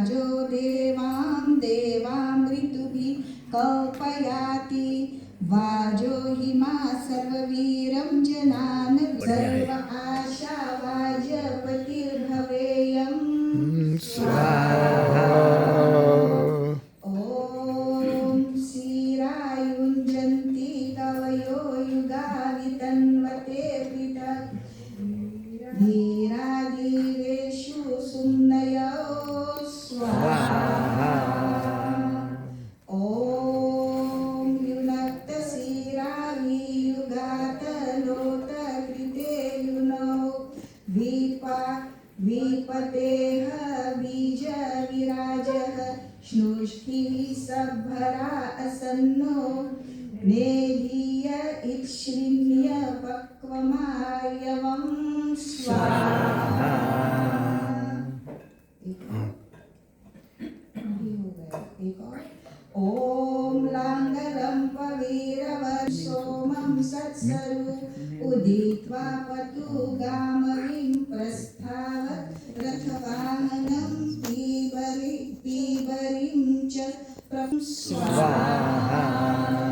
जो देवां देवामृतुभिः कल्पयाति वाजो हिमा सर्ववीरं जनान् सर्व आशा वाजपतिर्भवेयं स्वाहा। ॐ श्रीरायुञ्जन्ति कवयो युगावितन्वते धीराधीरेषु सुम्नयो स्वाहा। ॐ युनक्तशिरावियुगातलोतकृते युनो विपतेः बीजविराजः श्नुष्टिः सभरा असन्नो नेधीय इत्श्रिण्य पक्वमायवं स्वाहा। ॐ लाङ्गलं पवीरवत् सोमं सत्सरु उदित्वा पतुगामविं प्रस्थावत् रथवाहनं पीबरीं च स्वाहा।